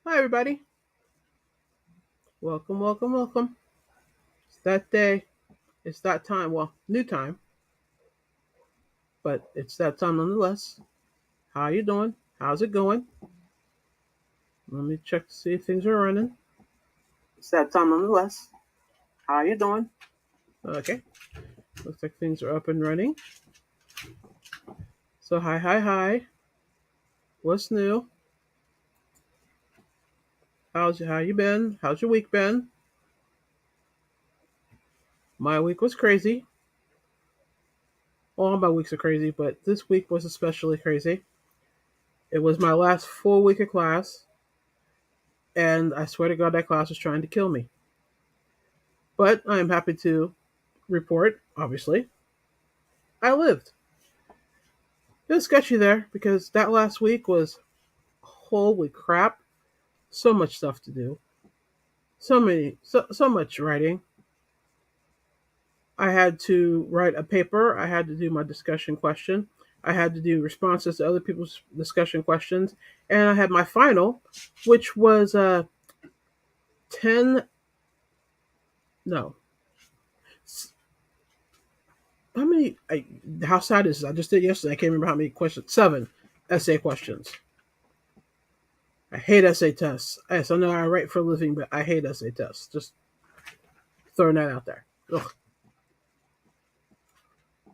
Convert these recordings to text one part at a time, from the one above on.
Hi, everybody. Welcome, welcome, welcome. It's that day. It's that time. Well, new time, but it's that time nonetheless. How you doing? How's it going? Let me check to see if things are running. It's that time nonetheless. How you doing? Okay. Looks like things are up and running. So hi, hi, hi. What's new? How you been? How's your week been? My week was crazy. All my weeks are crazy, but this week was especially crazy. It was my last full week of class, and I swear to God, that class was trying to kill me. But I am happy to report, obviously, I lived. It was sketchy there because that last week was holy crap. So much stuff to do. So much writing. I had to write a paper. I had to do my discussion question. I had to do responses to other people's discussion questions. And I had my final, which was 10, no. How many, how sad is this? I just did yesterday. I can't remember how many questions. 7 essay questions. I hate essay tests. Yes, I know I write for a living, but I hate essay tests. Just throwing that out there. Ugh.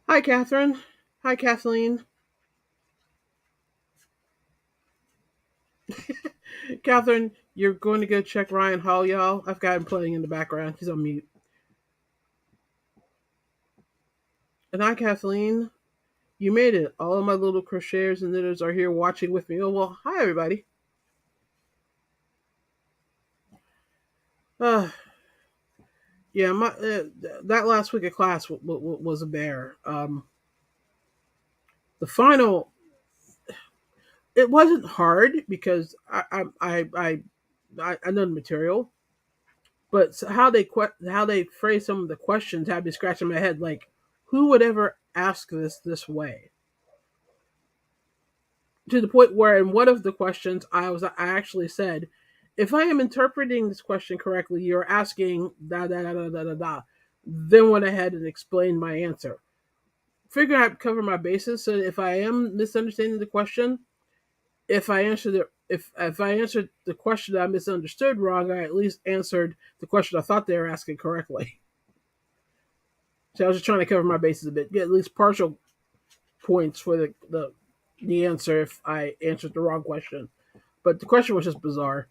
Hi, Catherine. Hi, Kathleen. Catherine, you're going to go check Ryan Hall, y'all. I've got him playing in the background. He's on mute. And hi, Kathleen. You made it. All of my little crocheters and knitters are here watching with me. Oh, well, hi, everybody. Uh, yeah, that last week of class was a bear. The final, it wasn't hard because I know the material, but how they phrase some of the questions had me scratching my head. Like, who would ever ask this way? To the point where in one of the questions, I actually said, if I am interpreting this question correctly, you're asking da da da da da da da. Then went ahead and explained my answer. Figure out cover my bases so if I am misunderstanding the question, if I answered the question that I misunderstood wrong, I at least answered the question I thought they were asking correctly. So I was just trying to cover my bases a bit, get at least partial points for the answer if I answered the wrong question. But the question was just bizarre.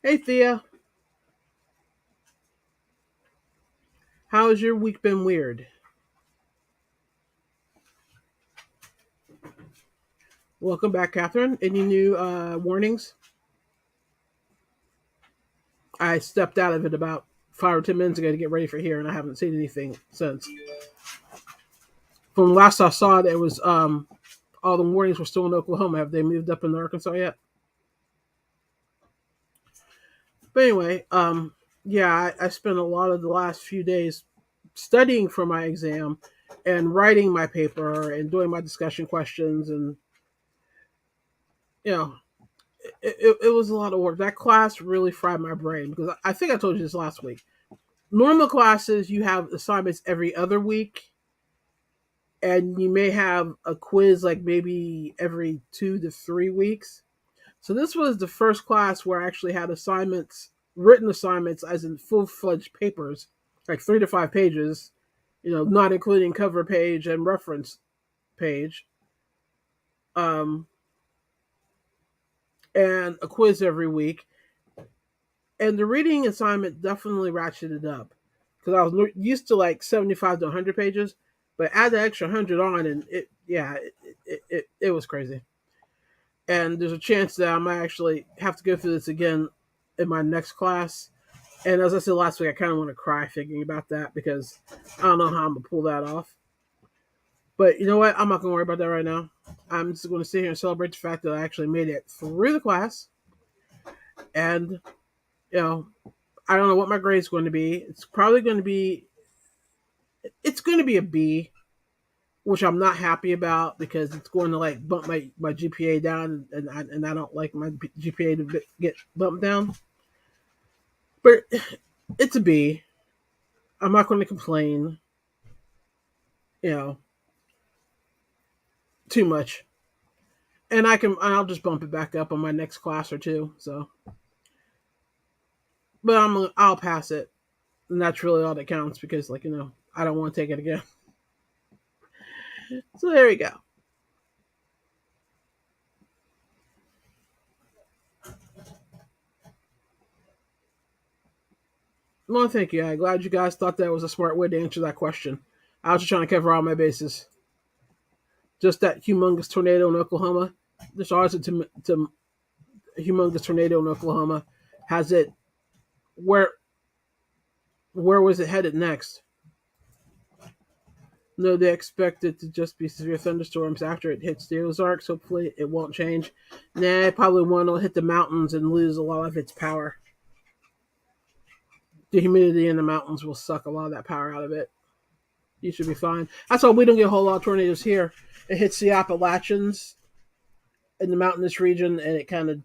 Hey Thea, how has your week been weird? Welcome back, Catherine. Any new warnings? I stepped out of it about 5 or 10 minutes ago to get ready for here, and I haven't seen anything since. From last I saw, there was all the warnings were still in Oklahoma. Have they moved up into Arkansas yet? But anyway, yeah, I spent a lot of the last few days studying for my exam and writing my paper and doing my discussion questions, and you know, it was a lot of work. That class really fried my brain because I think I told you this last week. Normal classes, you have assignments every other week, and you may have a quiz like maybe every 2 to 3 weeks. So this was the first class where I actually had assignments, written assignments, as in full fledged papers, like 3 to 5 pages, not including cover page and reference page, um, and a quiz every week. And the reading assignment definitely ratcheted up because I was used to like 75 to 100 pages, but add the extra 100 on, and it was crazy. And there's a chance that I might actually have to go through this again in my next class. And as I said last week, I kind of want to cry thinking about that because I don't know how I'm gonna pull that off. But you know what? I'm not gonna worry about that right now. I'm just gonna sit here and celebrate the fact that I actually made it through the class. And you know, I don't know what my grade's going to be. It's going to be a B. which I'm not happy about because it's going to like bump my GPA down, and I don't like my GPA to get bumped down. But it's a B. I'm not going to complain, you know, too much, and I'll just bump it back up on my next class or two. So, but I'll pass it, and that's really all that counts because I don't want to take it again. So there we go. Well, thank you. I'm glad you guys thought that was a smart way to answer that question. I was just trying to cover all my bases. Just that humongous tornado in Oklahoma. There's always a humongous tornado in Oklahoma. Has it where where was it headed next? No, they expect it to just be severe thunderstorms after it hits the Ozarks. Hopefully, it won't change. Nah, probably one will hit the mountains and lose a lot of its power. The humidity in the mountains will suck a lot of that power out of it. You should be fine. That's why we don't get a whole lot of tornadoes here. It hits the Appalachians in the mountainous region, and it kind of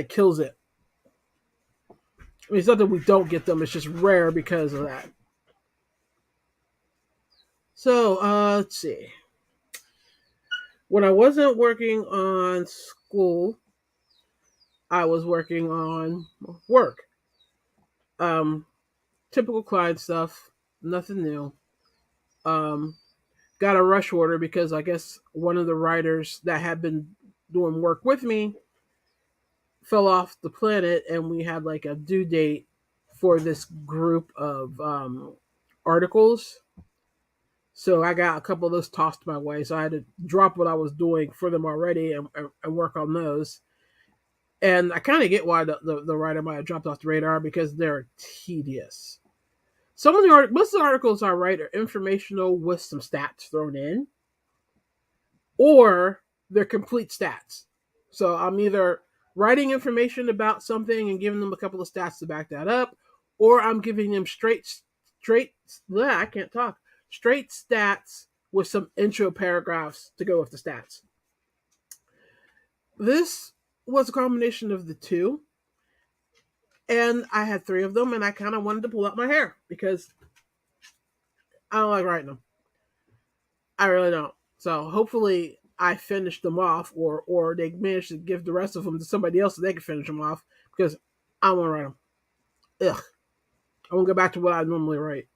kills it. I mean, it's not that we don't get them; it's just rare because of that. So, let's see. When I wasn't working on school, I was working on work. Um, Typical client stuff, nothing new. Um, got a rush order because I guess one of the writers that had been doing work with me fell off the planet, and we had like a due date for this group of articles. So I got a couple of those tossed my way. So I had to drop what I was doing for them already and work on those. And I kind of get why the writer might have dropped off the radar because they're tedious. Most of the articles I write are informational with some stats thrown in, or they're complete stats. So I'm either writing information about something and giving them a couple of stats to back that up, or I'm giving them straight. I can't talk. Straight stats with some intro paragraphs to go with the stats. This was a combination of the two, and I had three of them, and I kind of wanted to pull out my hair because I don't like writing them. I really don't. So hopefully I finished them off, or they managed to give the rest of them to somebody else so they can finish them off because I want to write them. Ugh. I want to go back to what I normally write.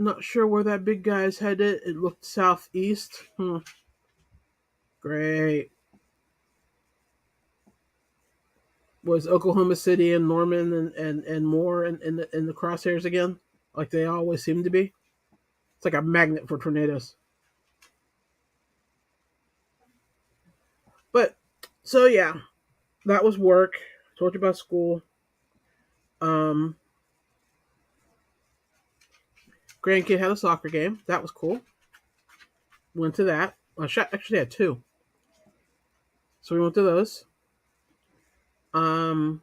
Not sure where that big guy is headed. It looked southeast. Great. Was Oklahoma City and Norman and more in the crosshairs again, like they always seem to be. It's like a magnet for tornadoes. But so yeah, that was work. Told you about school. Um, Grandkid had a soccer game. That was cool. Went to that. I actually had two, so we went to those. Um,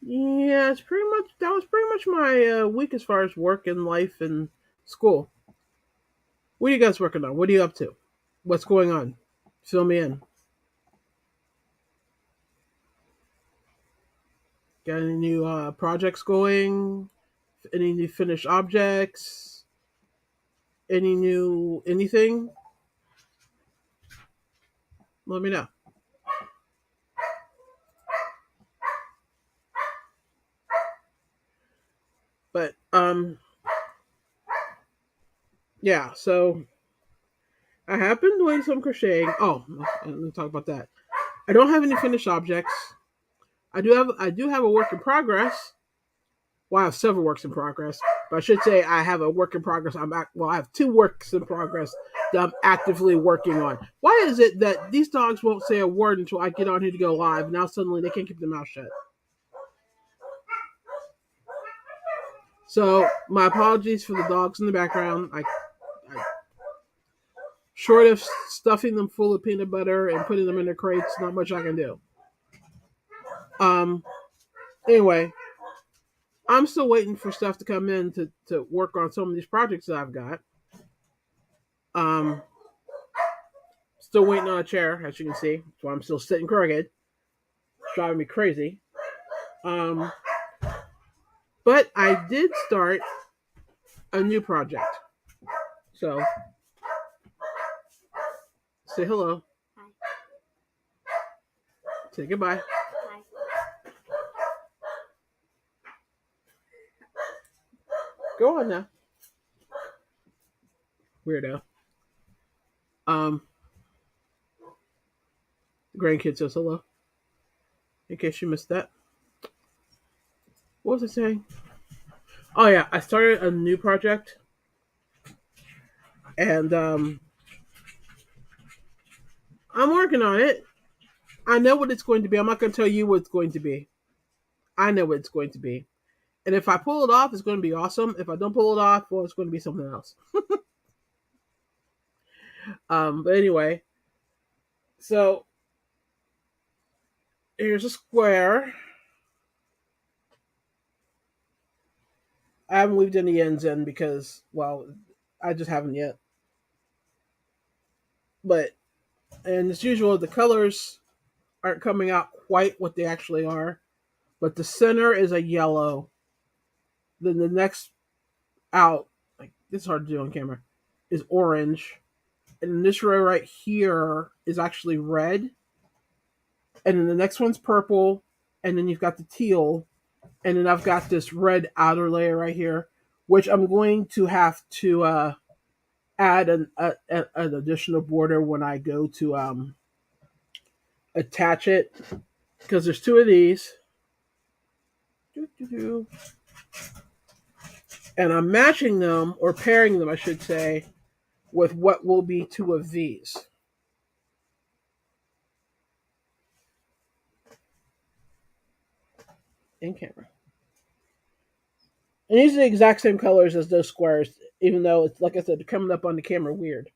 yeah, it's pretty much that was pretty much my week as far as work and life and school. What are you guys working on? What are you up to? What's going on? Fill me in. Got any new projects going? Any new finished objects? Any new anything? Let me know. But yeah. So I have been doing some crocheting. Oh, let me talk about that. I don't have any finished objects. I do have a work in progress. Well, I have several works in progress, but I should say I have a work in progress. I have two works in progress that I'm actively working on. Why is it that these dogs won't say a word until I get on here to go live? Now suddenly they can't keep their mouth shut. So my apologies for the dogs in the background. I short of stuffing them full of peanut butter and putting them in their crates, not much I can do. Um. Anyway, I'm still waiting for stuff to come in to work on some of these projects that I've got. Um. Still waiting on a chair, as you can see. So I'm still sitting crooked. It's driving me crazy. Um. But I did start a new project. So say hello. Hi. Say goodbye. Hi. Go on now. Weirdo. Um, the grandkid says hello. In case you missed that. What was I saying? Oh yeah, I started a new project, and I'm working on it. I know what it's going to be. I'm not going to tell you what it's going to be. I know what it's going to be. And if I pull it off, it's going to be awesome. If I don't pull it off, well, it's going to be something else. But anyway, so here's a square. I haven't weaved any ends in because, well, I just haven't yet. But, and as usual, the colors aren't coming out quite what they actually are. But the center is a yellow. Then the next out, like this is hard to do on camera, is orange. And this row right here is actually red. And then the next one's purple. And then you've got the teal. And then I've got this red outer layer right here, which I'm going to have to add an additional border when I go to attach it. Because there's two of these. And I'm matching them, or pairing them, I should say, with what will be two of these. In camera. And these are the exact same colors as those squares, even though it's, like I said, coming up on the camera weird.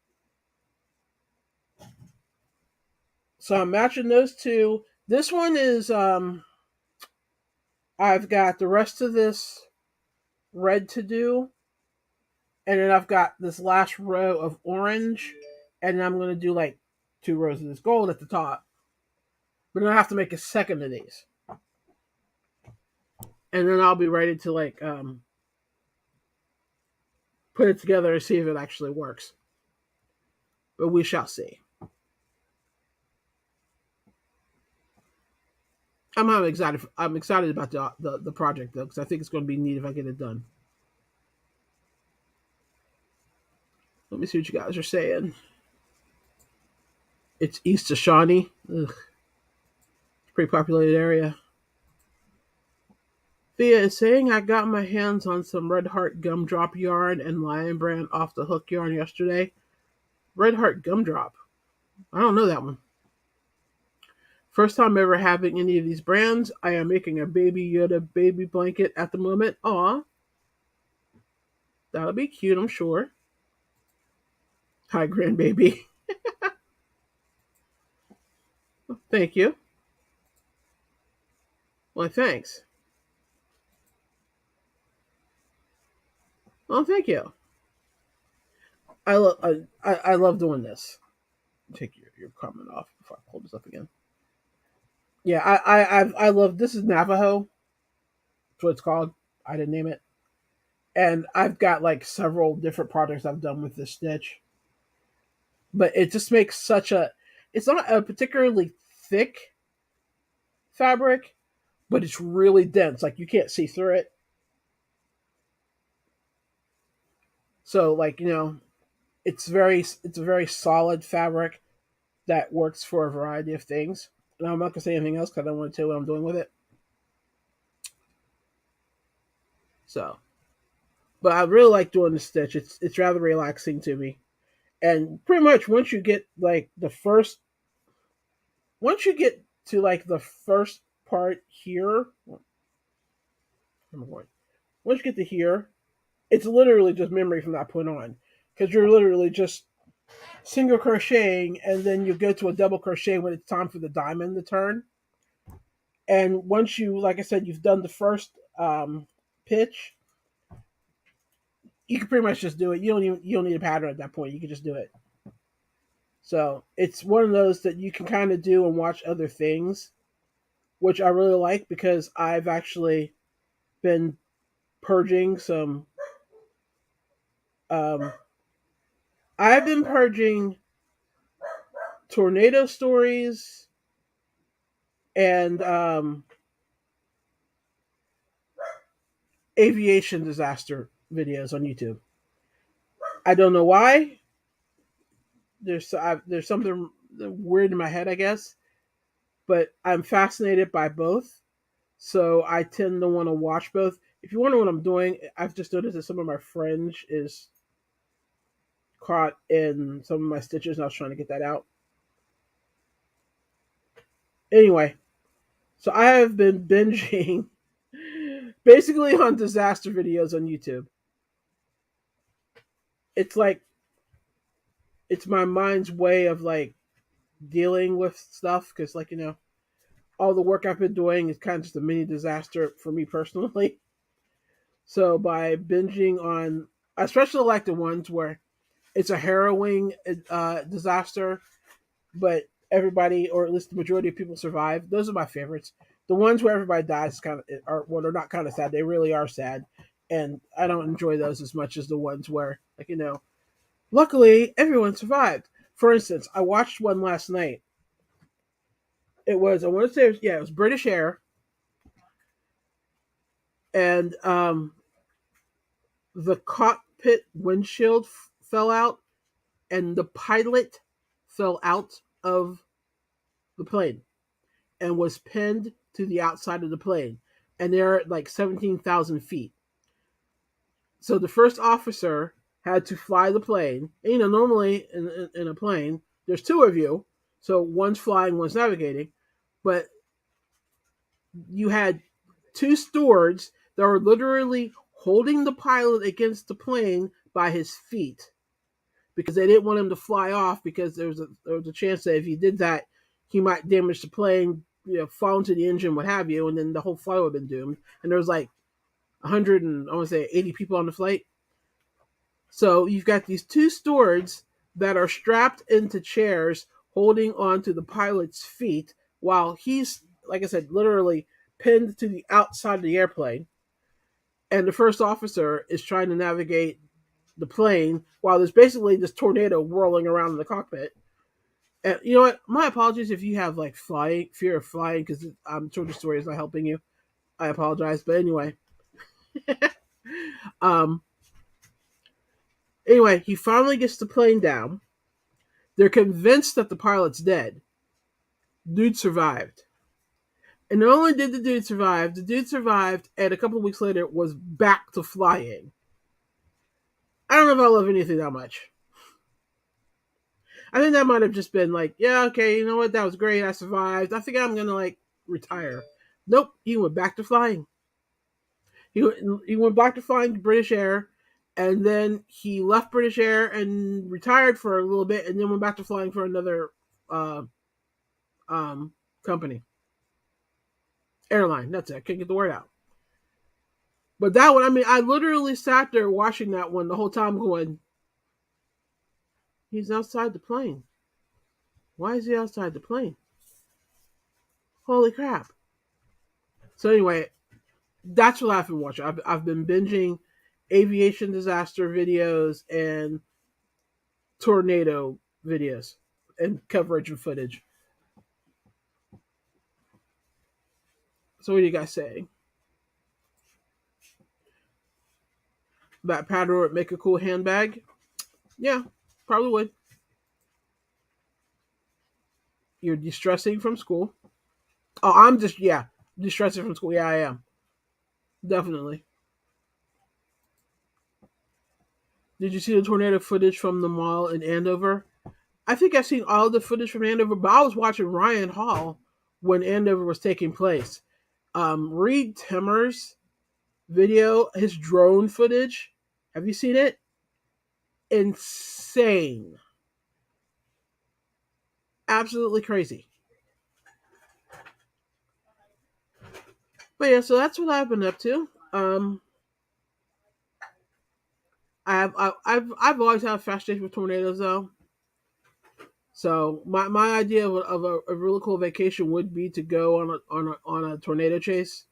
So I'm matching those two. This one is I've got the rest of this red to do, and then I've got this last row of orange, and then I'm going to do like 2 rows of this gold at the top. But then I have to make a second of these, and then I'll be ready to like put it together and see if it actually works. But we shall see. I'm excited. I'm excited about the project though, because I think it's going to be neat if I get it done. Let me see what you guys are saying. It's east of Shawnee. Ugh. Pretty populated area. Thea is saying I got my hands on some Red Heart gumdrop yarn and Lion Brand off the hook yarn yesterday. Red Heart gumdrop. I don't know that one. First time ever having any of these brands. I am making a Baby Yoda baby blanket at the moment. Aw. That'll be cute, I'm sure. Hi, grandbaby. Thank you. Well, thanks. Oh, thank you. I love doing this. Take your comment off before I pull this up again. Yeah, I love this is Navajo. That's what it's called. I didn't name it. And I've got like several different projects I've done with this stitch. But it just makes such a it's not a particularly thick fabric, but it's really dense. Like you can't see through it. So like, it's a very solid fabric that works for a variety of things. And I'm not gonna say anything else because I don't want to tell you what I'm doing with it. So, but I really like doing the stitch. It's rather relaxing to me. And pretty much once you get like once you get to like the first part here, once you get to here, it's literally just memory from that point on, because you're literally just single crocheting, and then you go to a double crochet when it's time for the diamond to turn. And once you, like I said, you've done the first pitch, you can pretty much just do it. You don't need a pattern at that point. You can just do it. So it's one of those that you can kind of do and watch other things, which I really like because I've actually been purging some. Um, I've been purging tornado stories and aviation disaster videos on YouTube. I don't know why. There's something weird in my head, I guess, but I'm fascinated by both, so I tend to want to watch both. If you wonder what I'm doing, I've just noticed that some of my fringe is caught in some of my stitches, and I was trying to get that out. Anyway, so I have been binging basically on disaster videos on YouTube. It's like it's my mind's way of like dealing with stuff because, like, all the work I've been doing is kind of just a mini disaster for me personally. So by binging on, I especially like the ones where it's a harrowing disaster, but everybody, or at least the majority of people, survive. Those are my favorites. The ones where everybody dies kind of are, well, they're not kind of sad. They really are sad, and I don't enjoy those as much as the ones where, like, luckily everyone survived. For instance, I watched one last night. It was, I want to say, it was British Air, and the cockpit windshield fell out, and the pilot fell out of the plane and was pinned to the outside of the plane. And they're at like 17,000 feet. So the first officer had to fly the plane. And, normally in a plane, there's two of you. So one's flying, one's navigating. But you had two stewards that were literally holding the pilot against the plane by his feet because they didn't want him to fly off because there was a chance that if he did that, he might damage the plane, fall into the engine, what have you, and then the whole flight would have been doomed. And there was like 100 and I want to say 80 people on the flight. So you've got these two stewards that are strapped into chairs holding onto the pilot's feet while he's, like I said, literally pinned to the outside of the airplane. And the first officer is trying to navigate the plane while there's basically this tornado whirling around in the cockpit. And you know what? My apologies if you have like flying fear of flying because I'm sure the story is not helping you. I apologize, but anyway. um. Anyway, he finally gets the plane down. They're convinced that the pilot's dead. Dude survived. And not only did the dude survived, and a couple of weeks later was back to flying. I don't know if I love anything that much. I think that might have just been like, yeah, okay, you know what? That was great. I survived. I think I'm going to like retire. Nope. He went back to flying. He went back to flying British Air, and then he left British Air and retired for a little bit, and then went back to flying for another uh, um, company, airline. That's it. I can't get the word out. But that one, I mean, I literally sat there watching that one the whole time, going, "He's outside the plane. Why is he outside the plane? Holy crap!" So anyway, that's what I've been watching. I've been binging aviation disaster videos and tornado videos and coverage and footage. So what do you guys say? That pattern would make a cool handbag? Yeah, probably would. You're distressing from school. Oh, I'm just, yeah, distressing from school. Yeah, I am. Definitely. Did you see the tornado footage from the mall in Andover? I think I've seen all the footage from Andover, but I was watching Ryan Hall when Andover was taking place. Reed Timmer's video, his drone footage. Have you seen it? Insane. Absolutely crazy. But yeah, so that's what I've been up to. I've always had a fascination with tornadoes though. So my idea of a really cool vacation would be to go on a tornado chase.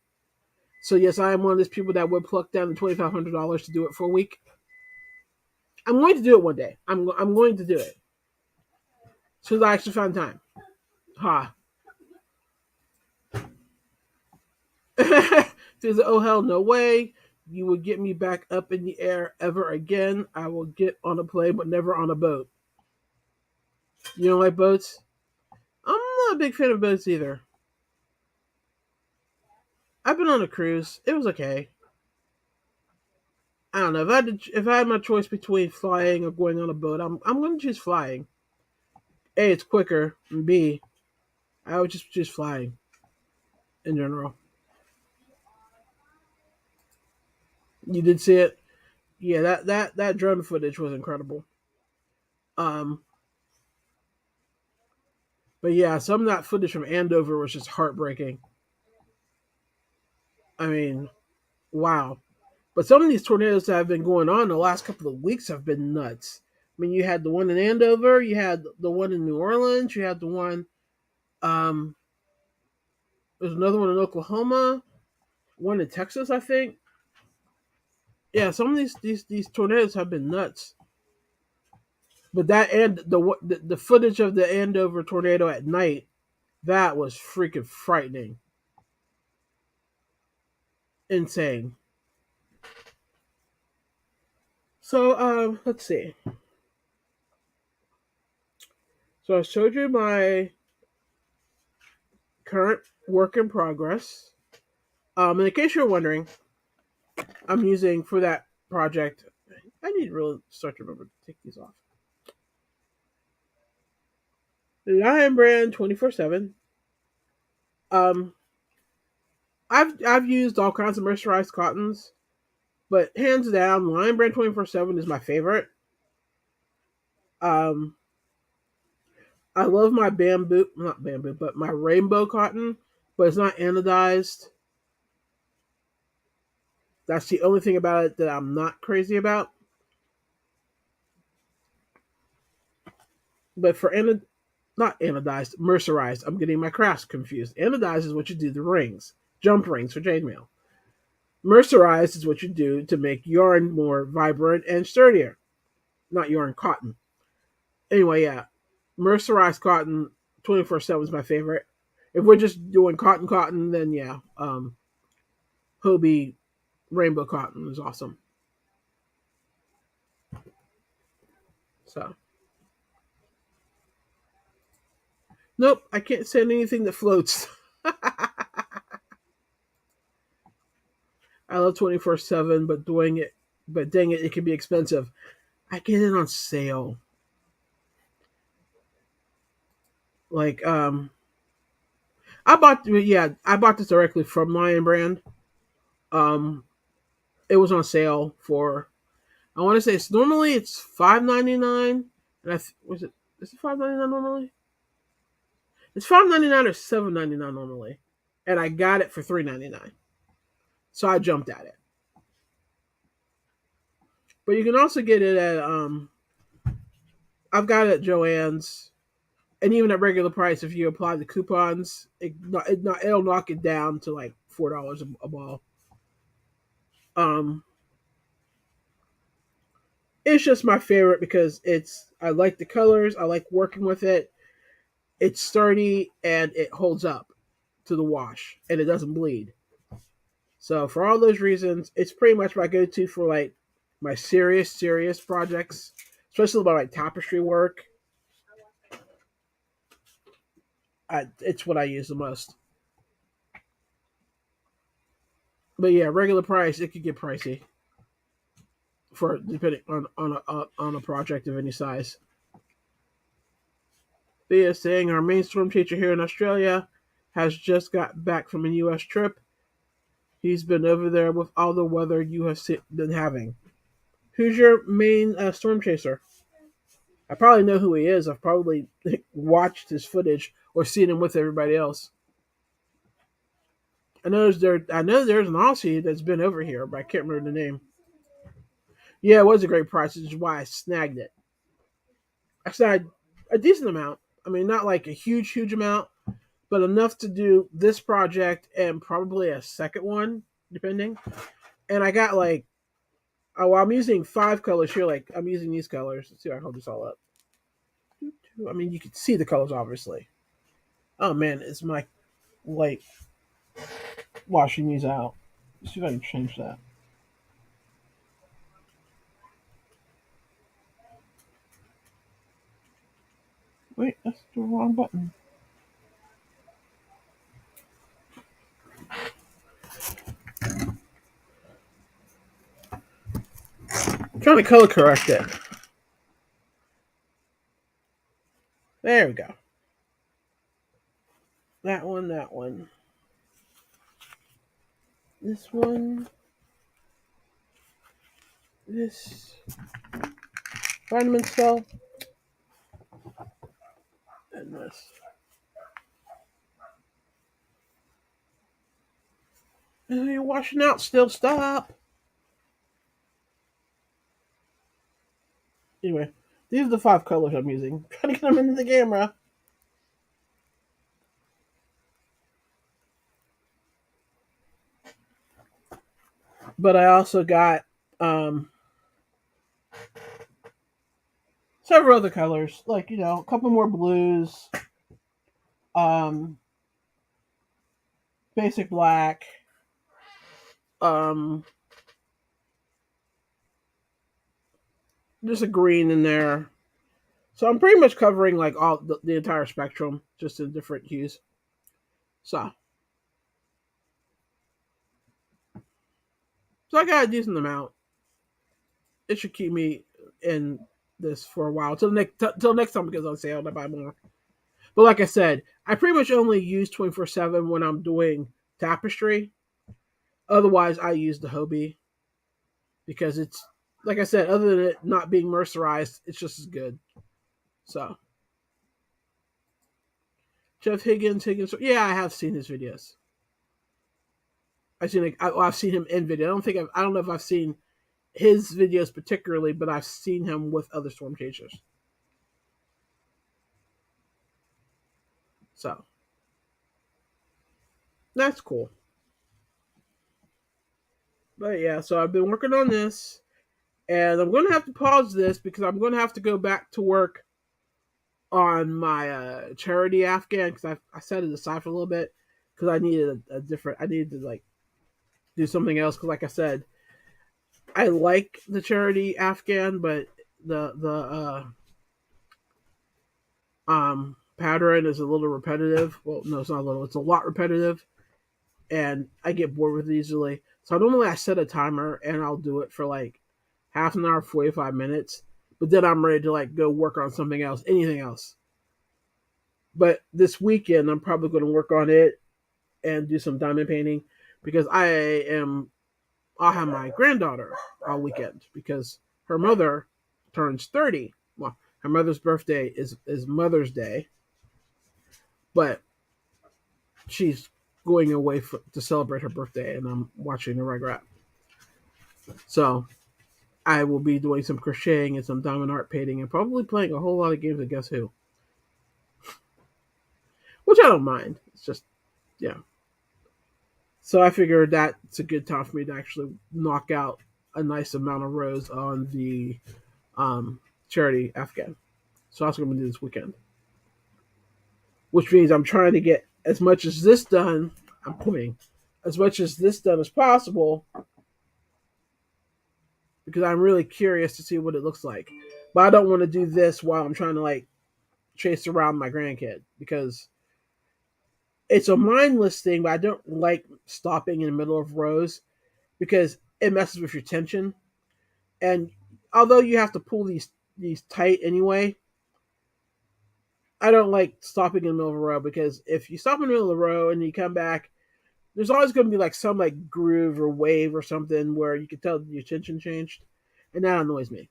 So yes, I am one of those people that would pluck down the $2,500 to do it for a week. I'm going to do it one day. I'm going to do it as soon as I actually find time. Ha. There's oh hell no way. You will get me back up in the air ever again. I will get on a plane, but never on a boat. You don't like boats? I'm not a big fan of boats either. I've been on a cruise. It was okay. I don't know if I had my choice between flying or going on a boat. I'm going to choose flying. A, it's quicker, and B, I would just choose flying in general. You did see it, yeah. That drone footage was incredible. Um, but yeah, some of that footage from Andover was just heartbreaking. I mean, wow. But some of these tornadoes that have been going on the last couple of weeks have been nuts. I mean, you had the one in Andover, you had the one in New Orleans, you had the one. Um, there's another one in Oklahoma, one in Texas, I think. Yeah, some of these tornadoes have been nuts. But that and the footage of the Andover tornado at night, that was freaking frightening, insane. So let's see. So I showed you my current work in progress. And in case you're wondering, I'm using for that project. I need to really start to remember to take these off. The Lion Brand 24/7. Um, I've used all kinds of mercerized cottons, but hands down, Lion Brand 24/7 is my favorite. Um, I love my bamboo, not bamboo, but my rainbow cotton, but it's not anodized. That's the only thing about it that I'm not crazy about. But for not anodized, mercerized, I'm getting my crafts confused. Anodized is what you do the rings, jump rings for chainmail. Mercerized is what you do to make yarn more vibrant and sturdier. Not yarn, cotton. Anyway, yeah, mercerized cotton 24/7 is my favorite. If we're just doing cotton, then yeah, Hobie rainbow cotton is awesome. So nope, I can't send anything that floats. I love 24/7, but dang it, it can be expensive. I get it on sale. Like I bought this directly from Lion Brand. Um, it was on sale for I want to say it's $5.99, and was it is it $5.99 normally? It's $5.99 or $7.99 normally, and I got it for $3.99. So I jumped at it. But you can also get it at I've got it at Joann's, and even at regular price if you apply the coupons, it'll knock it down to like $4 a ball. Um, it's just my favorite because I like the colors, I like working with it. It's sturdy and it holds up to the wash and it doesn't bleed. So for all those reasons, it's pretty much my go-to for like my serious projects, especially about like tapestry work. It's what I use the most. But yeah, regular price it could get pricey for depending on a project of any size. Thea saying our main storm teacher here in Australia has just got back from a U.S. trip. He's been over there with all the weather you have been having. Who's your main storm chaser? I probably know who he is. I've probably watched his footage or seen him with everybody else. I know there's an Aussie that's been over here, but I can't remember the name. Yeah, it was a great price, which is why I snagged it. I snagged a decent amount. I mean, not like a huge amount, but enough to do this project and probably a second one, depending. And I got like, oh, well, I'm using 5 colors here. Like, I'm using these colors. Let's see if I can hold this all up. I mean, you can see the colors, obviously. Oh, man, it's my light washing these out. Let's see if I can change that. Wait, that's the wrong button. I'm trying to color correct it. There we go. That one, that one. This one. This. Vitamin cell. And this. Oh, you're washing out still. Stop. Anyway, these are the 5 colors I'm using. I'm trying to get them into the camera. But I also got several other colors, like a couple more blues, um, basic black, um, there's a green in there. So I'm pretty much covering like all the entire spectrum, just in different hues. So, so I got a decent amount. It should keep me in this for a while till next time it goes on sale and I buy more. But like I said, I pretty much only use 24/7 when I'm doing tapestry. Otherwise, I use the Hobie because it's like I said. Other than it not being mercerized, it's just as good. So Jeff Higgins. Yeah, I have seen his videos. I've seen him in video. I don't know if I've seen his videos particularly, but I've seen him with other storm chasers. So that's cool. But yeah, so I've been working on this, and I'm going to have to pause this because I'm going to have to go back to work on my charity Afghan because I set it aside for a little bit because I needed a different. I needed to like do something else because, like I said, I like the charity Afghan, but the pattern is a little repetitive. Well, no, it's not a little. It's a lot repetitive, and I get bored with it easily. So normally I set a timer and I'll do it for like half an hour, 45 minutes. But then I'm ready to like go work on something else, anything else. But this weekend I'm probably going to work on it and do some diamond painting because I'll have my granddaughter all weekend because her mother turns 30. Well, her mother's birthday is Mother's Day, but she's going away to celebrate her birthday, and I'm watching the Rugrat. So I will be doing some crocheting and some diamond art painting and probably playing a whole lot of games of Guess Who, which I don't mind. It's just, yeah. So I figured that's a good time for me to actually knock out a nice amount of rows on the charity Afghan. So that's what I'm going to do this weekend. Which means I'm trying to get as much as this done. I'm pointing as much as this done as possible because I'm really curious to see what it looks like. But I don't want to do this while I'm trying to like chase around my grandkid because it's a mindless thing, but I don't like stopping in the middle of rows because it messes with your tension. And although you have to pull these tight anyway, I don't like stopping in the middle of a row because if you stop in the middle of the row and you come back, there's always going to be like some like groove or wave or something where you can tell your tension changed, and that annoys me.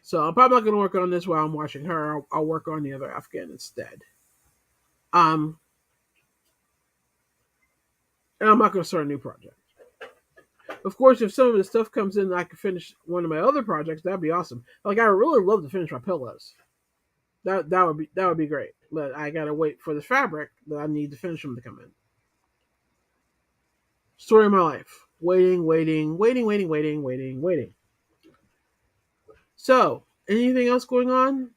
So I'm probably not going to work on this while I'm watching her. I'll work on the other Afghan instead. Um, and I'm not going to start a new project. Of course, if some of the stuff comes in and I can finish one of my other projects, that'd be awesome. Like I would really love to finish my pillows. That would be great. But I gotta wait for the fabric that I need to finish them to come in. Story of my life. Waiting, waiting, waiting, waiting, waiting, waiting, waiting. So, anything else going on?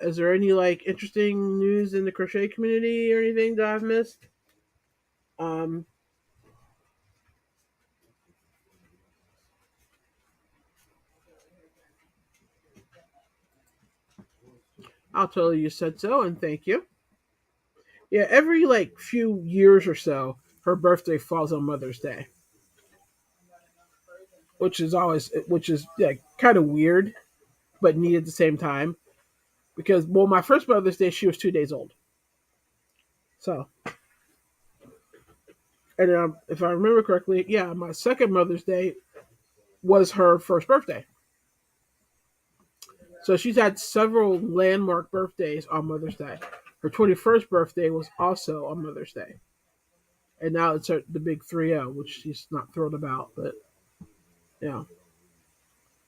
Is there any like interesting news in the crochet community or anything that I've missed? Um, I'll tell you said so, and thank you. Yeah, every like few years or so, her birthday falls on Mother's Day, which is like kind of weird, but neat at the same time. Because well, my first Mother's Day, she was 2 days old. So, and if I remember correctly, yeah, my second Mother's Day was her first birthday. So she's had several landmark birthdays on Mother's Day. Her 21st birthday was also on Mother's Day. And now it's the big 3-0, which she's not thrilled about. But, yeah.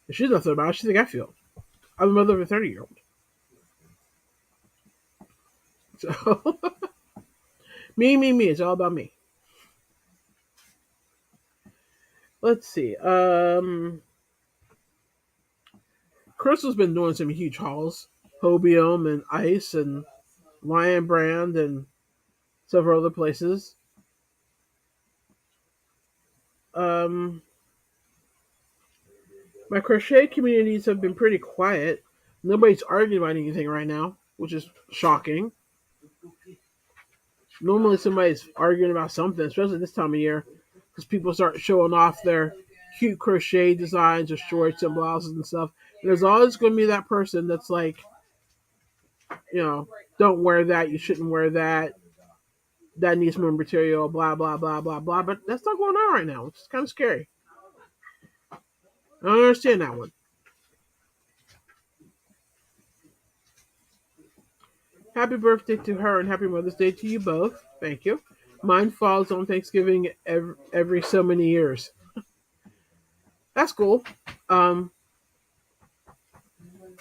If she's not thrilled about it, she's like I feel. I'm a mother of a 30-year-old. So, me, me, me. It's all about me. Let's see. Crystal's been doing some huge hauls. Hobium and Ice and Lion Brand and several other places. Um, my crochet communities have been pretty quiet. Nobody's arguing about anything right now, which is shocking. Normally, somebody's arguing about something, especially this time of year, because people start showing off their cute crochet designs or shorts and blouses and stuff. And there's always going to be that person that's like, you know, don't wear that, you shouldn't wear that, that needs more material, blah, blah, blah, blah, blah. But that's not going on right now, which is kind of scary. I don't understand that one. Happy birthday to her and happy Mother's Day to you both. Thank you. Mine falls on Thanksgiving every so many years. That's cool. Um,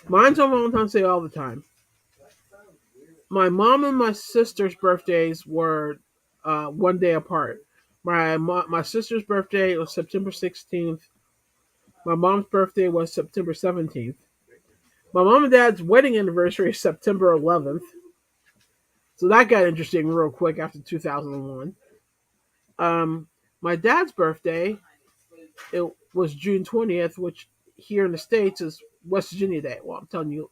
Mine's on Valentine's Day all the time. My mom and my sister's birthdays were 1 day apart. My sister's birthday was September 16th. My mom's birthday was September 17th. My mom and dad's wedding anniversary is September 11th. So that got interesting real quick after 2001. Um, my dad's birthday, it was June 20th, which here in the States is West Virginia Day. Well, I'm telling you,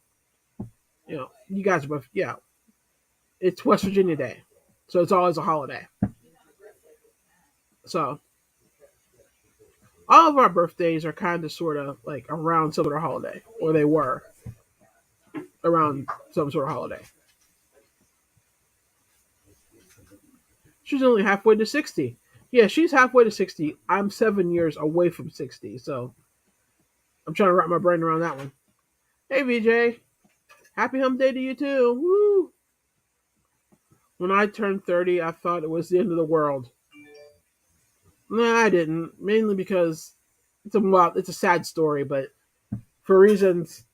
you guys are both, yeah, it's West Virginia Day. So it's always a holiday. So all of our birthdays are kind of sort of like around some other holiday, or they were around some sort of holiday. She's only halfway to 60. Yeah, she's halfway to 60. I'm 7 years away from 60. So I'm trying to wrap my brain around that one. Hey, VJ. Happy hump day to you, too. Woo! When I turned 30, I thought it was the end of the world. No, I didn't. Mainly because it's a sad story, but for reasons,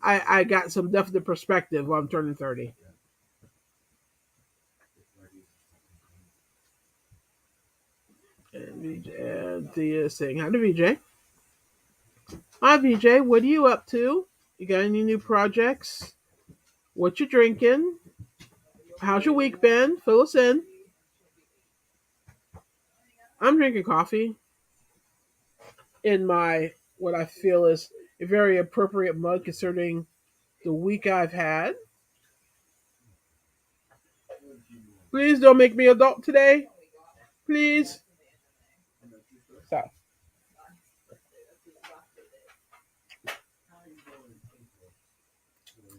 I got some definite perspective while I'm turning 30. And Thea saying hi to VJ. Hi, VJ. What are you up to? You got any new projects? What you drinking? How's your week been? Fill us in. I'm drinking coffee in my what I feel is a very appropriate mug considering the week I've had. Please don't make me adult today. Please. So,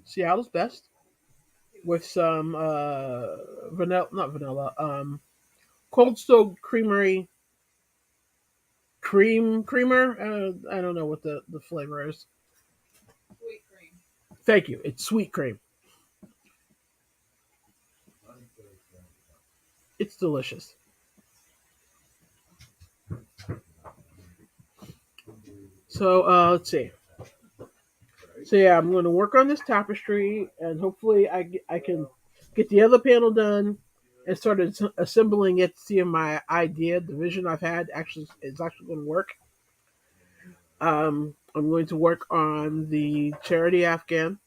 Seattle's best with some vanilla, not vanilla, Cold Stone Creamery creamer. I don't know what the flavor is. Thank you. It's sweet cream. It's delicious. So let's see. So yeah, I'm going to work on this tapestry, and hopefully I can get the other panel done and start assembling it. See if my idea, the vision I've had, actually is actually going to work. I'm going to work on the charity Afghan.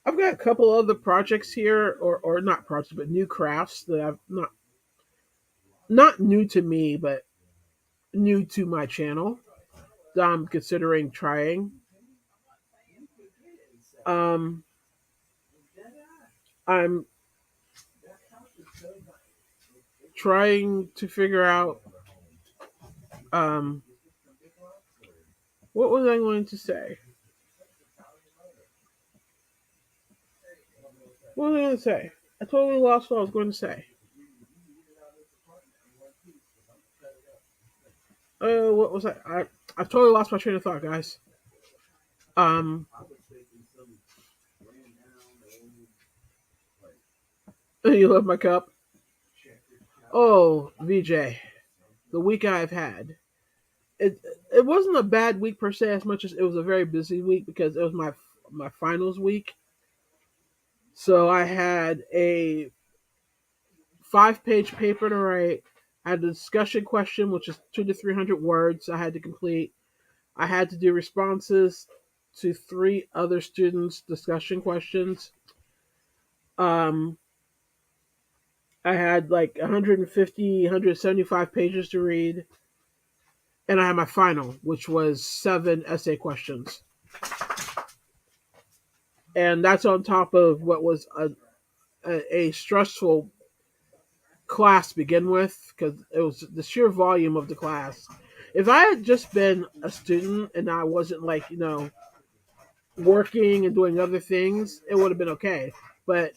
I've got a couple other projects here, or not projects, but new crafts that I've not new to me, but new to my channel that I'm considering trying. Um, I'm trying to figure out um, what was I going to say? What was I going to say? I totally lost what I was going to say. What was I've totally lost my train of thought, guys. Um, you love my cup. Oh, VJ, the week I've had. It it wasn't a bad week per se, as much as it was a very busy week because it was my finals week. So I had a 5-page paper to write. I had a discussion question, which is 200 to 300 words. I had to complete. I had to do responses to 3 other students' discussion questions. Um, I had like 150, 175 pages to read, and I had my final, which was 7 essay questions, and that's on top of what was a stressful class to begin with because it was the sheer volume of the class. If I had just been a student and I wasn't like working and doing other things, it would have been okay. But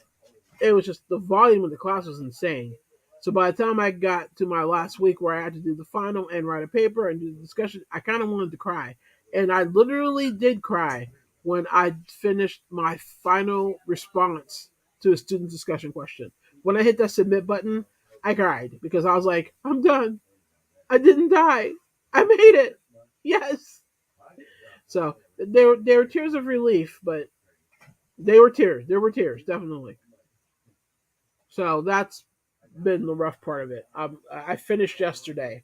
it was just the volume of the class was insane. So by the time I got to my last week where I had to do the final and write a paper and do the discussion, I kind of wanted to cry. And I literally did cry when I finished my final response to a student discussion question. When I hit that submit button, I cried because I was like, I'm done. I didn't die. I made it. Yes. So they were tears of relief, but they were tears. There were tears, definitely. So that's been the rough part of it. I finished yesterday,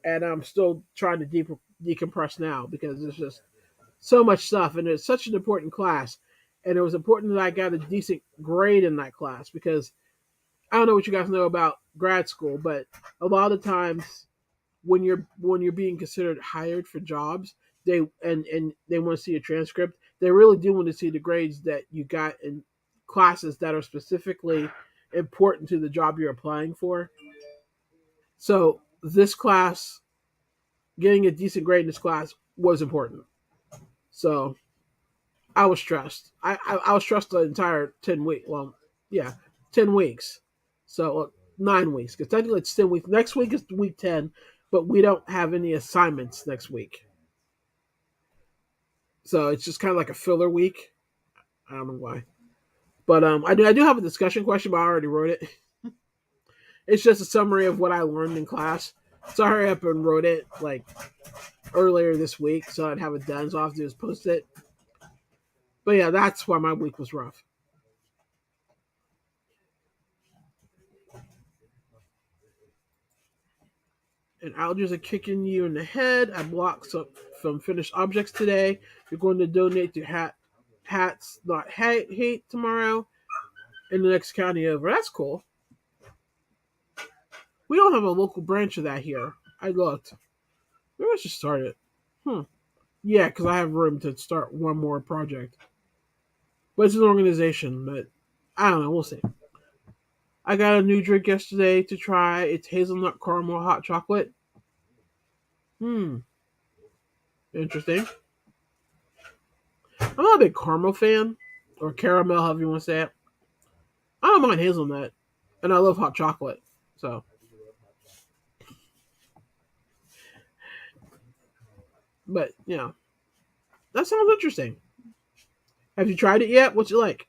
and I'm still trying to decompress now because there's just so much stuff, and it's such an important class. And it was important that I got a decent grade in that class because I don't know what you guys know about grad school, but a lot of times when you're being considered hired for jobs, and they want to see a transcript. They really do want to see the grades that you got in classes that are specifically important to the job you're applying for. So this class, getting a decent grade in this class was important. So I was stressed. I was stressed the entire 10 week. Well, yeah, 10 weeks. So 9 weeks because technically it's 10 weeks. Next week is week 10, but we don't have any assignments next week. So it's just kind of like a filler week. I don't know why, but I do have a discussion question, but I already wrote it. It's just a summary of what I learned in class. So I hurry up and wrote it like earlier this week, so I'd have it done. So all I have to do is post it. But yeah, that's why my week was rough. And algae are kicking you in the head. I blocked some finished objects today. You're going to donate to hats not hate tomorrow in the next county over. That's cool. We don't have a local branch of that here. I looked. Maybe I should start it. Hmm. Yeah, because I have room to start one more project. But it's an organization, but I don't know. We'll see. I got a new drink yesterday to try. It's hazelnut caramel hot chocolate. Hmm. Interesting. I'm not a big caramel fan, or caramel, however you want to say it. I don't mind hazelnut, and I love hot chocolate. So, but yeah, that sounds interesting. Have you tried it yet? What's it like?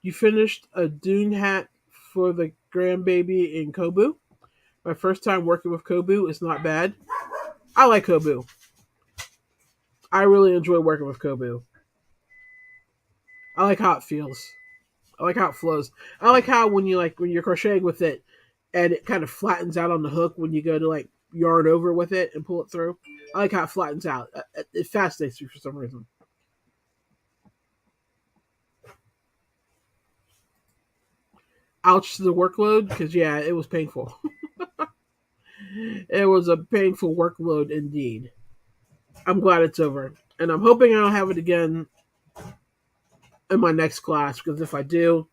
You finished a Dune hat for the grandbaby in Kobu. My first time working with Kobu is not bad. I like Kobu. I really enjoy working with Kobu. I like how it feels. I like how it flows. I like how when you're crocheting with it and it kind of flattens out on the hook when you go to like yarn over with it and pull it through. I like how it flattens out. It fascinates me for some reason. Ouch to the workload because yeah, it was painful. It was a painful workload indeed. I'm glad it's over, and I'm hoping I don't have it again in my next class because if I do,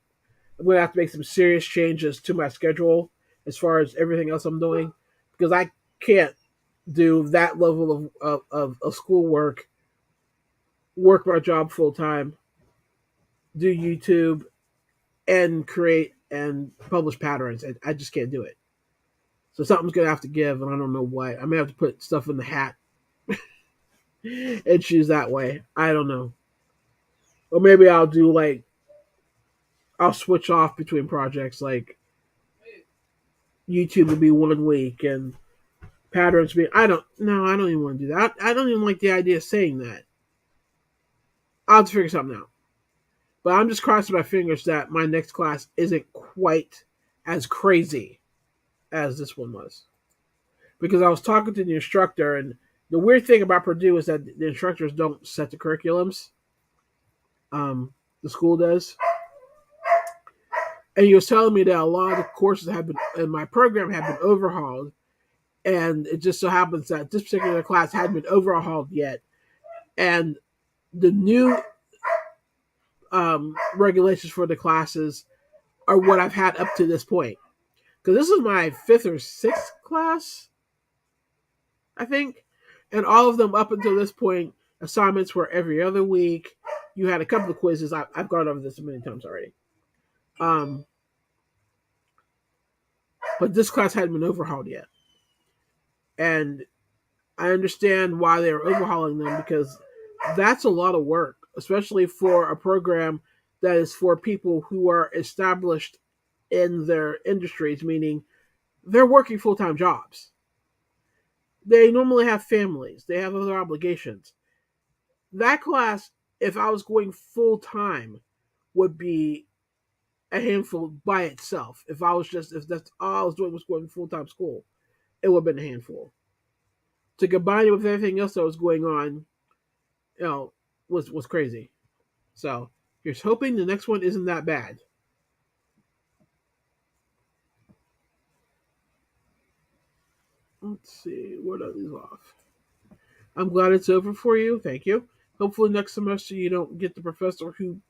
I'm gonna have to make some serious changes to my schedule as far as everything else I'm doing because I can't do that level of schoolwork, work my job full time, do YouTube, and create and publish patterns. I just can't do it. So something's gonna have to give, and I don't know what. I may have to put stuff in the hat and choose that way. I don't know. Or maybe I'll do like I'll switch off between projects. Like YouTube will be one week and patterns be. I don't. No, I don't even want to do that. I don't even like the idea of saying that. I'll have to figure something out. But I'm just crossing my fingers that my next class isn't quite as crazy as this one was. Because I was talking to the instructor, and the weird thing about Purdue is that the instructors don't set the curriculums. The school does. And he was telling me that a lot of the courses have been in my program have been overhauled, and it just so happens that this particular class hadn't been overhauled yet, and the new regulations for the classes are what I've had up to this point. Because this is my fifth or sixth class, I think, and all of them up until this point, assignments were every other week. You had a couple of quizzes. I've gone over this a million times already. Um, but this class hadn't been overhauled yet, and I understand why they were overhauling them because that's a lot of work, especially for a program that is for people who are established in their industries, meaning they're working full time jobs. They normally have families, they have other obligations. That class, if I was going full time, would be a handful by itself. If that's all I was doing was going full time school, it would have been a handful. To combine it with everything else that was going on, you know, was crazy. So here's hoping the next one isn't that bad. Let's see, what are these off? I'm glad it's over for you. Thank you. Hopefully next semester you don't get the professor who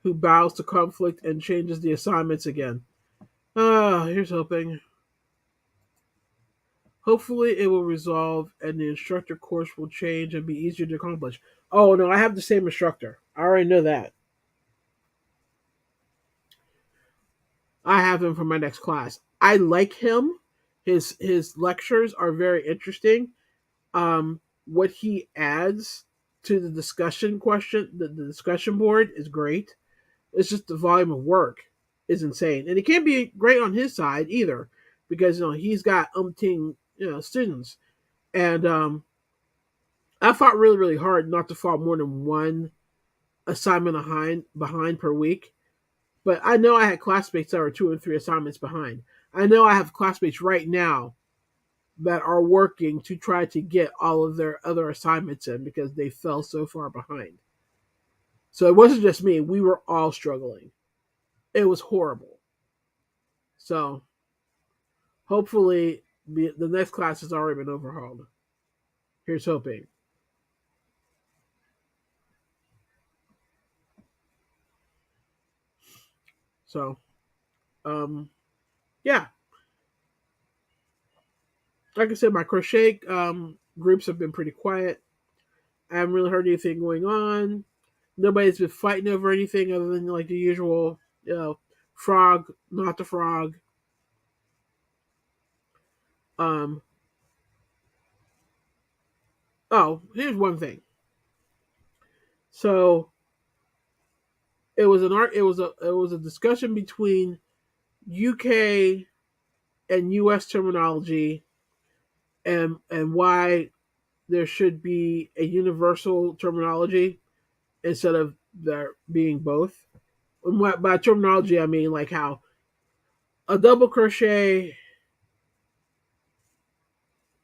bows to conflict and changes the assignments again. Here's hoping. Hopefully it will resolve and the instructor course will change and be easier to accomplish. Oh no, I have the same instructor. I already know that. I have him for my next class. I like him. His lectures are very interesting. What he adds to the discussion board is great. It's just the volume of work is insane, and it can't be great on his side either, because he's got umpteen students, and I fought really really hard not to fall more than one assignment behind per week. But I know I had classmates that were 2 and 3 assignments behind. I know I have classmates right now that are working to try to get all of their other assignments in because they fell so far behind. So it wasn't just me. We were all struggling. It was horrible. So hopefully the next class has already been overhauled. Here's hoping. So, yeah. Like I said, my crochet groups have been pretty quiet. I haven't really heard anything going on. Nobody's been fighting over anything other than like the usual, frog, not the frog. Um, oh, here's one thing. So it was a discussion between UK and US terminology, and why there should be a universal terminology instead of there being both. And by terminology, I mean like how a double crochet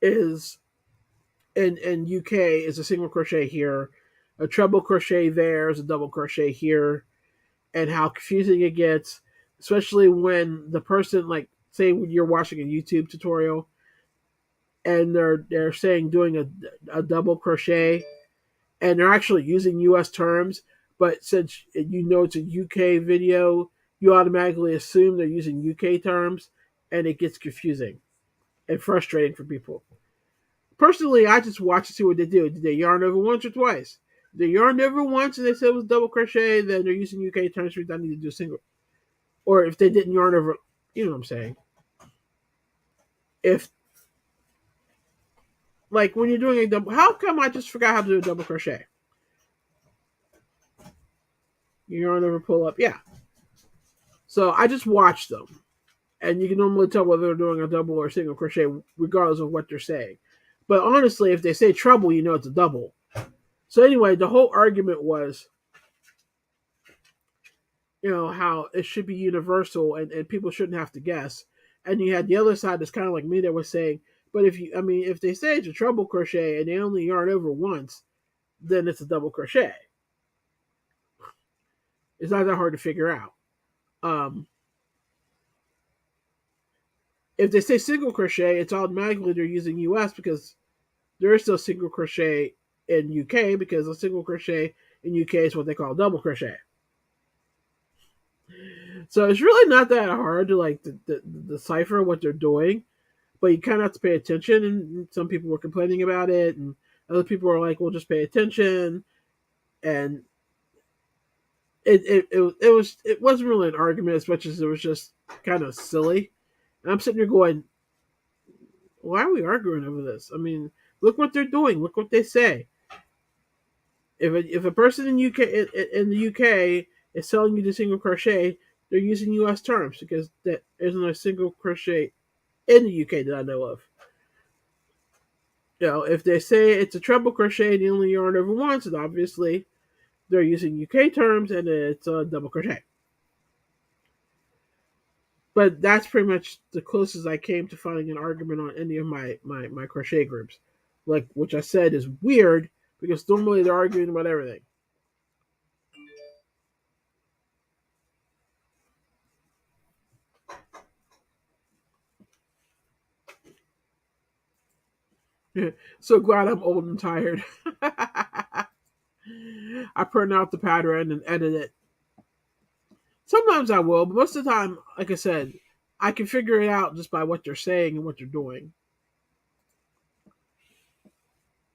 is in UK is a single crochet here, a treble crochet there is a double crochet here, and how confusing it gets, especially when the person, like, say when you're watching a YouTube tutorial and they're saying doing a double crochet and they're actually using US terms, but since you know it's a UK video, you automatically assume they're using UK terms, and it gets confusing and frustrating for people. Personally, I just watch to see what they do. Did they yarn over once or twice? If they yarned over once and they said it was double crochet, then they're using UK terms, which I need to do single. Or if they didn't yarn over, you know what I'm saying. If, like, when you're doing a double, how come I just forgot how to do a double crochet? You yarn over, pull up, yeah. So I just watch them, and you can normally tell whether they're doing a double or a single crochet, regardless of what they're saying. But honestly, if they say treble, you know it's a double. So anyway, the whole argument was, how it should be universal and people shouldn't have to guess. And you had the other side that's kind of like me that was saying, but if they say it's a treble crochet and they only yarn over once, then it's a double crochet. It's not that hard to figure out. Um, if they say single crochet, it's automatically they're using US because there is still single crochet in UK, because a single crochet in UK is what they call double crochet. So it's really not that hard to like decipher what they're doing, but you kind of have to pay attention. And some people were complaining about it, and other people were like, "Well, just pay attention." And it wasn't really an argument as much as it was just kind of silly. And I'm sitting there going, "Why are we arguing over this? I mean, look what they're doing. Look what they say. If a person in the UK is telling you to single crochet, they're using US terms because that isn't a single crochet in the UK that I know of. If they say it's a treble crochet and you only yarn over once, then obviously they're using UK terms and it's a double crochet. But that's pretty much the closest I came to finding an argument on any of my crochet groups, like, which I said is weird because normally they're arguing about everything. So glad I'm old and tired. I print out the pattern and edit it. Sometimes I will, but most of the time, like I said, I can figure it out just by what they're saying and what they're doing.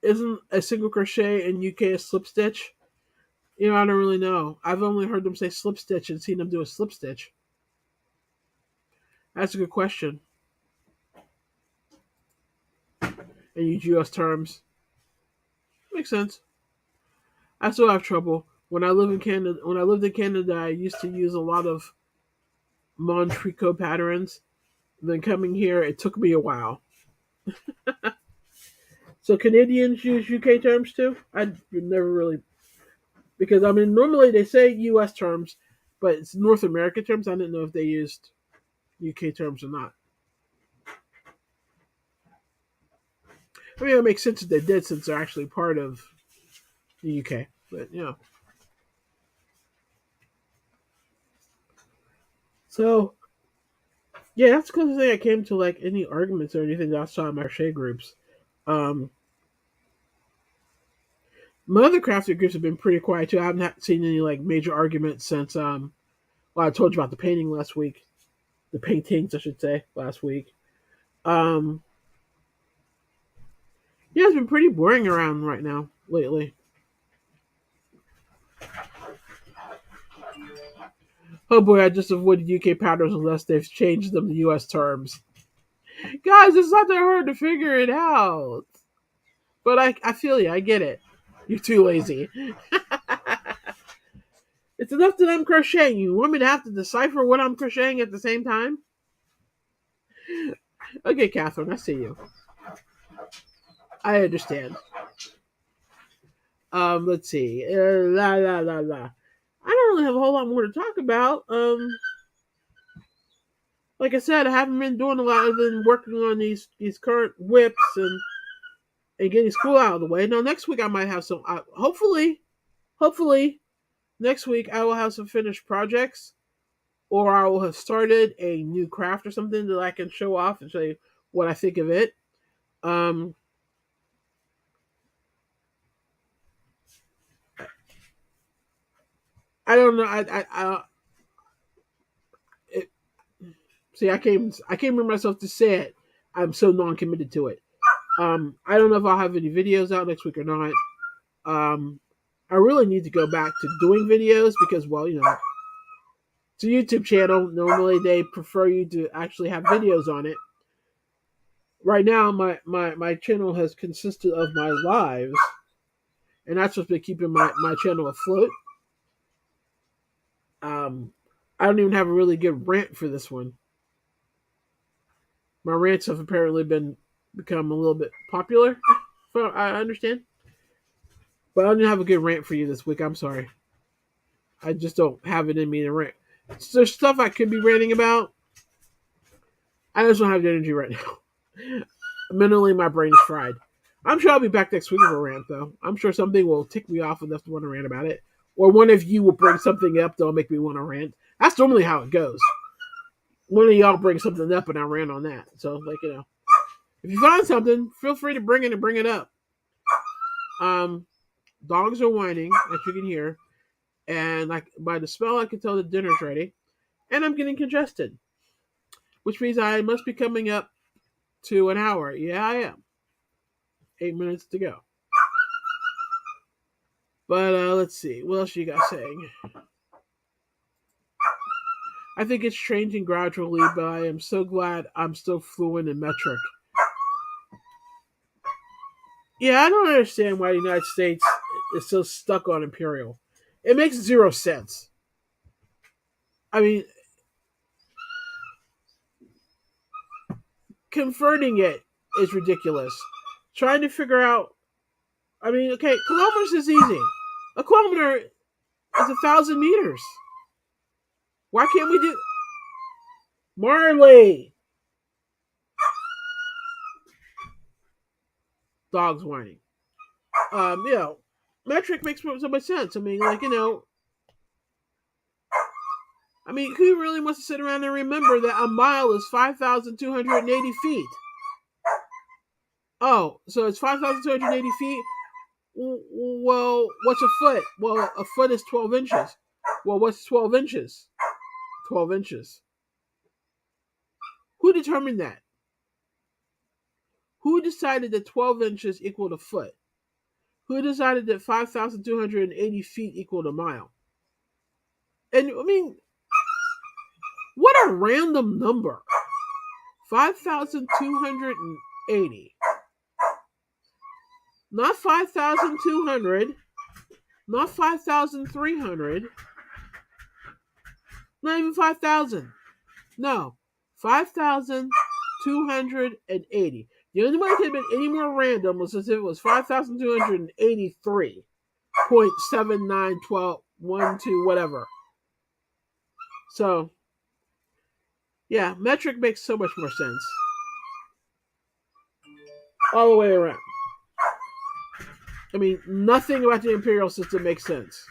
Isn't a single crochet in UK a slip stitch? I don't really know. I've only heard them say slip stitch and seen them do a slip stitch. That's a good question. And use US terms. Makes sense. I still have trouble. When I lived in Canada, I used to use a lot of Montrico patterns. Then coming here, it took me a while. So Canadians use UK terms too? I never really, because I mean normally they say US terms, but it's North American terms. I didn't know if they used UK terms or not. I mean, it makes sense that they did since they're actually part of the UK. But so yeah, that's the closest thing I came to like any arguments or anything that I saw in my crochet groups. Um, my other crafting groups have been pretty quiet too. I haven't seen any like major arguments since well, I told you about the painting last week. The paintings, I should say, last week. Um, yeah, it's been pretty boring around right now lately. Oh boy, I just avoided UK patterns unless they've changed them to US terms. Guys, it's not that hard to figure it out. But I feel you. I get it. You're too lazy. It's enough that I'm crocheting. You want me to have to decipher what I'm crocheting at the same time? Okay, Catherine, I see you. I understand. Let's see. La la la la. I don't really have a whole lot more to talk about. Like I said, I haven't been doing a lot other than working on these current whips and getting school out of the way. Now next week I might have some. Hopefully next week I will have some finished projects, or I will have started a new craft or something that I can show off and show you what I think of it. Um, I don't know. It, See, I can't remember myself to say it. I'm so non-committed to it. I don't know if I'll have any videos out next week or not. Um, I really need to go back to doing videos because, well, it's a YouTube channel. Normally, they prefer you to actually have videos on it. Right now, my channel has consisted of my lives, and that's what's been keeping my channel afloat. Um, I don't even have a really good rant for this one. My rants have apparently become a little bit popular, if I understand. But I didn't have a good rant for you this week. I'm sorry. I just don't have it in me to rant. There's stuff I could be ranting about. I just don't have the energy right now. Mentally, my brain is fried. I'm sure I'll be back next week with a rant, though. I'm sure something will tick me off enough to want to rant about it. Or one of you will bring something up that'll make me want to rant. That's normally how it goes. One of y'all bring something up and I rant on that. So, if you find something, feel free to bring it and bring it up. Um, Dogs are whining, as you can hear. And by the smell, I can tell the dinner's ready. And I'm getting congested, which means I must be coming up to an hour. Yeah, I am. 8 minutes to go. But let's see. What else you got saying? I think it's changing gradually, but I am so glad I'm still fluent in metric. Yeah, I don't understand why the United States is so stuck on imperial. It makes zero sense. I mean, converting it is ridiculous. Trying to figure out. I mean, okay, kilometers is easy. A kilometer is 1,000 meters. Why can't we do Marley? Dogs whining. You know, metric makes so much sense. I mean, who really wants to sit around and remember that a mile is 5,280 feet? Oh, so it's 5,280 feet? Well, what's a foot? Well, a foot is 12 inches. Well, what's 12 inches? 12 inches. Who determined that? Who decided that 12 inches equaled a foot? Who decided that 5,280 feet equaled a mile? And I mean, what a random number. 5,280. Not 5,200. Not 5,300. Not even 5,000. No. 5,280. The only way it could have been any more random was if it was 5,283.791212, whatever. So, yeah, metric makes so much more sense. All the way around. I mean, nothing about the imperial system makes sense.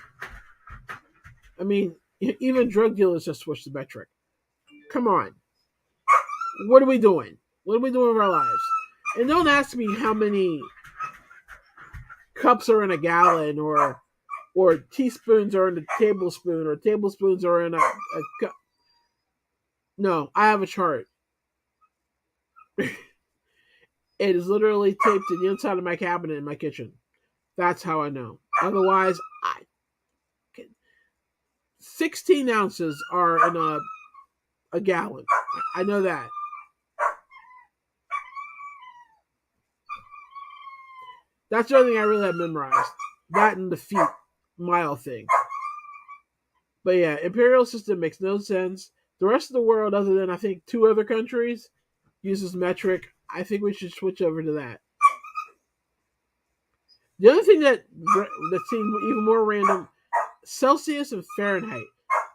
I mean, even drug dealers just switched to metric. Come on. What are we doing? What are we doing with our lives? And don't ask me how many cups are in a gallon or teaspoons are in a tablespoon or tablespoons are in a cup. No, I have a chart. It is literally taped to the inside of my cabinet in my kitchen. That's how I know. Otherwise, 16 ounces are in a gallon. I know that. That's the only thing I really have memorized. That and the feet mile thing. But yeah, imperial system makes no sense. The rest of the world, other than I think 2 other countries, uses metric. I think we should switch over to that. The other thing that seems even more random, Celsius and Fahrenheit.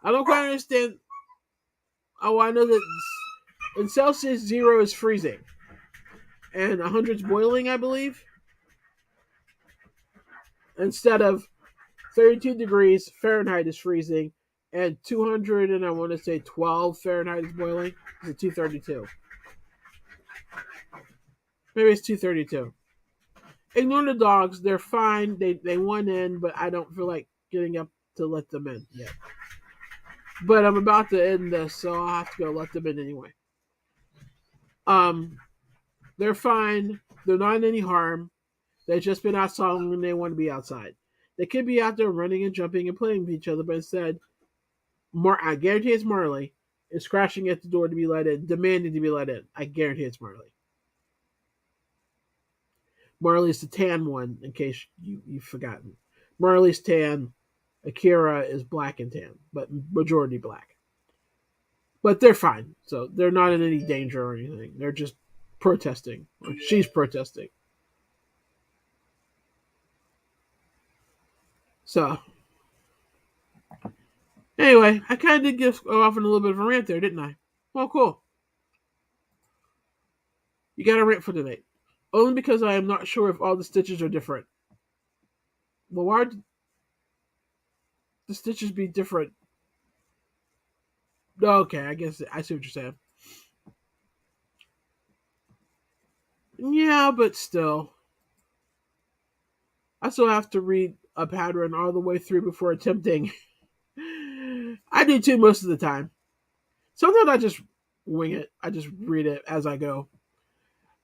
I don't quite understand. Oh, I know that in Celsius 0 is freezing and 100 is boiling, I believe. Instead of 32 degrees Fahrenheit is freezing, and 200 and I want to say 12 Fahrenheit is boiling. Is it 232? Maybe it's 232. Ignore the dogs. They're fine. They went in, but I don't feel like getting up to let them in yet. But I'm about to end this, so I'll have to go let them in anyway. Um, they're fine. They're not in any harm. They've just been outside when they want to be outside. They could be out there running and jumping and playing with each other, but instead, I guarantee it's Marley is scratching at the door to be let in, demanding to be let in. I guarantee it's Marley. Marley's the tan one, in case you've forgotten. Marley's tan. Akira is black and tan, but majority black. But they're fine, so they're not in any danger or anything. They're just protesting. She's protesting. So, anyway, I kind of did go off on a little bit of a rant there, didn't I? Well, cool. You got a rant for tonight. Only because I am not sure if all the stitches are different. Well, why would the stitches be different? Okay, I guess I see what you're saying. Yeah, but still. I still have to read a pattern all the way through before attempting. I do too most of the time. Sometimes I just wing it. I just read it as I go.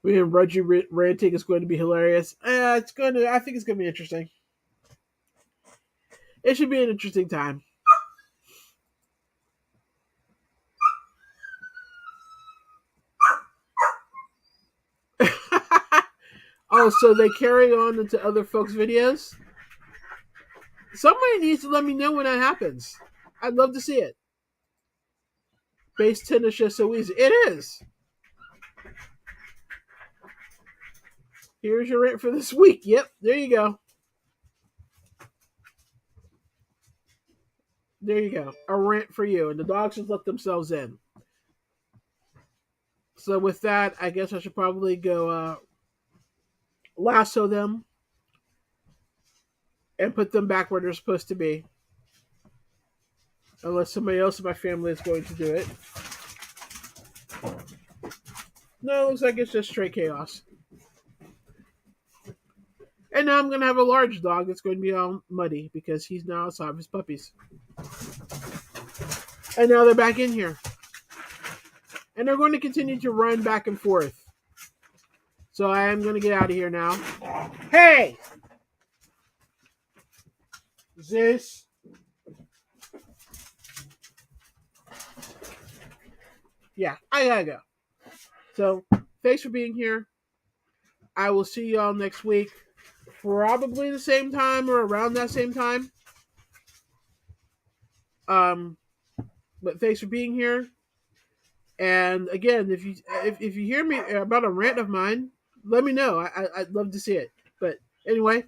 Me and Reggie ranting is going to be hilarious. It's going to. I think it's going to be interesting. It should be an interesting time. Oh, so they carry on into other folks' videos? Somebody needs to let me know when that happens. I'd love to see it. Base 10 is just so easy. It is. Here's your rant for this week. Yep, there you go. There you go. A rant for you. And the dogs just let themselves in. So with that, I guess I should probably go lasso them and put them back where they're supposed to be. Unless somebody else in my family is going to do it. No, it looks like it's just straight chaos. And now I'm going to have a large dog that's going to be all muddy because he's now outside of his puppies. And now they're back in here. And they're going to continue to run back and forth. So I am going to get out of here now. Hey! This. Yeah, I gotta go. So, thanks for being here. I will see y'all next week. Probably the same time or around that same time. But thanks for being here. And again, if you hear me about a rant of mine, let me know. I'd love to see it. But anyway,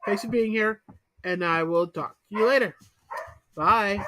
thanks for being here, and I will talk to you later. Bye.